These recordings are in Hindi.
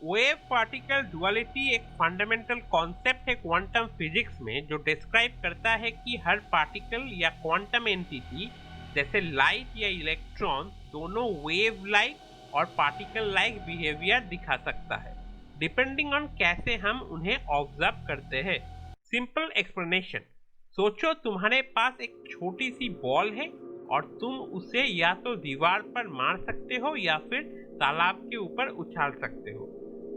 वेव पार्टिकल डुअलिटी एक फंडामेंटल कॉन्सेप्ट है क्वांटम फिजिक्स में, जो डिस्क्राइब करता है कि हर पार्टिकल या क्वांटम एंटिटी जैसे लाइट या इलेक्ट्रॉन दोनों वेव लाइक और पार्टिकल लाइक बिहेवियर दिखा सकता है, डिपेंडिंग ऑन कैसे हम उन्हें ऑब्जर्व करते हैं। सिंपल एक्सप्लेनेशन, सोचो तुम्हारे पास एक छोटी सी बॉल है और तुम उसे या तो दीवार पर मार सकते हो या फिर तालाब के ऊपर उछाल सकते हो।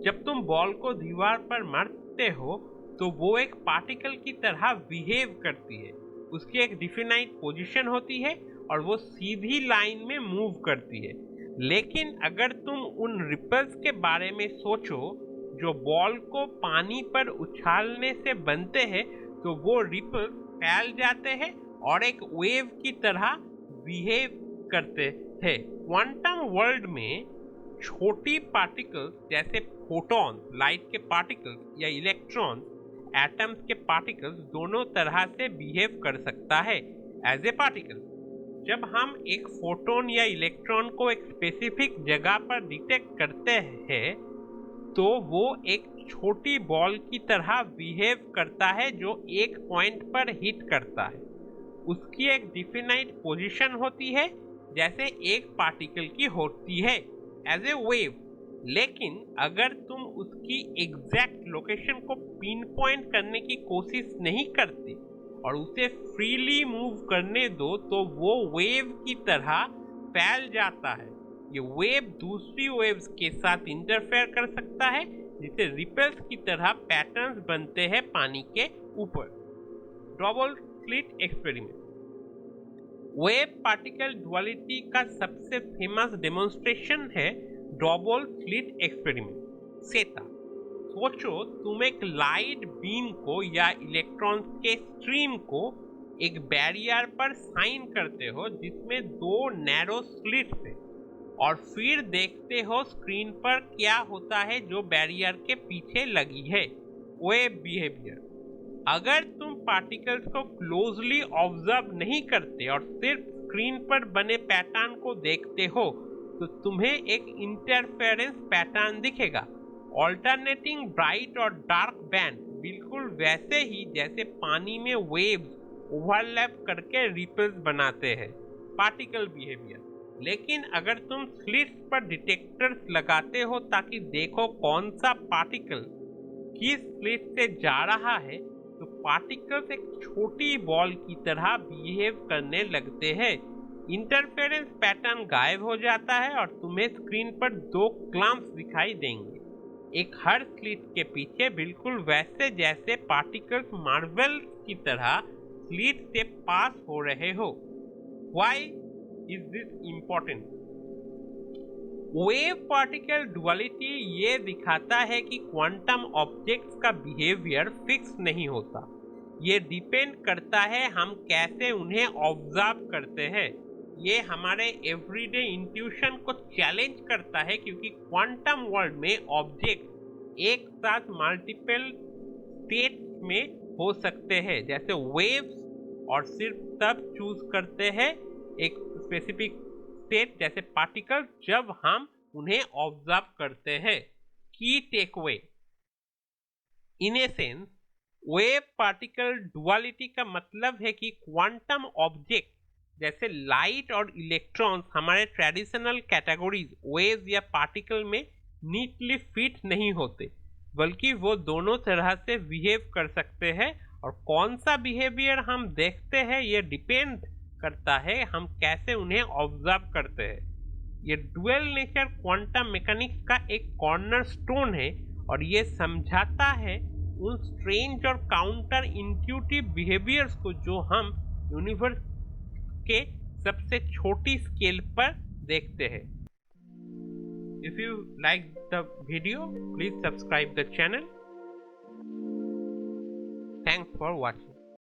जब तुम बॉल को दीवार पर मारते हो तो वो एक पार्टिकल की तरह बिहेव करती है। उसकी एक डिफिनाइट पोजीशन होती है और वो सीधी लाइन में मूव करती है। लेकिन अगर तुम उन रिपल्स के बारे में सोचो जो बॉल को पानी पर उछालने से बनते हैं, तो वो रिपल्स फैल जाते हैं और एक वेव की तरह बिहेव करते हैं। क्वांटम वर्ल्ड में छोटी पार्टिकल्स जैसे फोटॉन लाइट के पार्टिकल्स या इलेक्ट्रॉन एटम्स के पार्टिकल्स दोनों तरह से बिहेव कर सकता है एज ए पार्टिकल। जब हम एक फोटोन या इलेक्ट्रॉन को एक स्पेसिफिक जगह पर डिटेक्ट करते हैं तो वो एक छोटी बॉल की तरह बिहेव करता है जो एक पॉइंट पर हिट करता है। उसकी एक डिफिनाइट पोजीशन होती है जैसे एक पार्टिकल की होती है एज ए वेव। लेकिन अगर तुम उसकी एग्जैक्ट लोकेशन को पिन पॉइंट करने की कोशिश नहीं करते और उसे फ्रीली मूव करने दो तो वो वेव की तरह फैल जाता है। ये वेव दूसरी वेव्स के साथ इंटरफेयर कर सकता है, जिससे रिपल्स की तरह पैटर्न्स बनते हैं पानी के ऊपर। Double slit experiment wave particle duality का सबसे फेमस डेमोन्स्ट्रेशन है डबल स्लिट एक्सपेरिमेंट सेटा। सोचो तुम एक लाइट बीम को या इलेक्ट्रॉन्स के स्ट्रीम को एक बैरियर पर साइन करते हो जिसमें दो नैरो स्लिट्स है, और फिर देखते हो स्क्रीन पर क्या होता है जो बैरियर के पीछे लगी है, वेव बिहेवियर। अगर तुम पार्टिकल्स को क्लोजली ऑब्जर्व नहीं करते और सिर्फ स्क्रीन पर बने पैटर्न को देखते हो तो तुम्हें एक इंटरफेरेंस पैटर्न दिखेगा, ऑल्टरनेटिंग ब्राइट और डार्क बैंड, बिल्कुल वैसे ही जैसे पानी में वेव्स ओवरलैप करके रिपल्स बनाते हैं, पार्टिकल बिहेवियर। लेकिन अगर तुम स्लिट्स पर डिटेक्टर्स लगाते हो ताकि देखो कौन सा पार्टिकल किस स्लिट से जा रहा है, तो पार्टिकल्स एक छोटी बॉल की तरह बिहेव करने लगते हैं। इंटरफेरेंस पैटर्न गायब हो जाता है और तुम्हें स्क्रीन पर दो क्लम्प्स दिखाई देंगे, एक हर स्लिट के पीछे, बिल्कुल वैसे जैसे पार्टिकल्स मार्बल की तरह स्लिट से पास हो रहे हो। Why is this important? Wave particle duality ये दिखाता है कि क्वांटम ऑब्जेक्ट्स का बिहेवियर फिक्स नहीं होता। ये डिपेंड करता है हम कैसे उन्हें ऑब्जर्व करते हैं। ये हमारे एवरीडे इंट्यूशन को चैलेंज करता है, क्योंकि क्वांटम वर्ल्ड में ऑब्जेक्ट एक साथ मल्टीपल स्टेट में हो सकते हैं जैसे वेव्स, और सिर्फ तब चूज करते हैं एक स्पेसिफिक स्टेट जैसे पार्टिकल जब हम उन्हें ऑब्जर्व करते हैं। की takeaway, in a sense wave particle duality का मतलब है कि क्वांटम ऑब्जेक्ट जैसे लाइट और इलेक्ट्रॉन्स हमारे ट्रेडिशनल कैटेगरीज वेव या पार्टिकल में नीटली फिट नहीं होते, बल्कि वो दोनों तरह से बिहेव कर सकते हैं। और कौन सा बिहेवियर हम देखते हैं ये डिपेंड करता है हम कैसे उन्हें ऑब्जर्व करते हैं। ये डुअल नेचर क्वांटम मैकेनिक्स का एक कॉर्नरस्टोन है और ये समझाता है उन स्ट्रेंज और काउंटर इंट्यूटिव बिहेवियर्स को जो हम यूनिवर्स के सबसे छोटी स्केल पर देखते हैं। If you like the video, please subscribe the channel. Thanks for watching.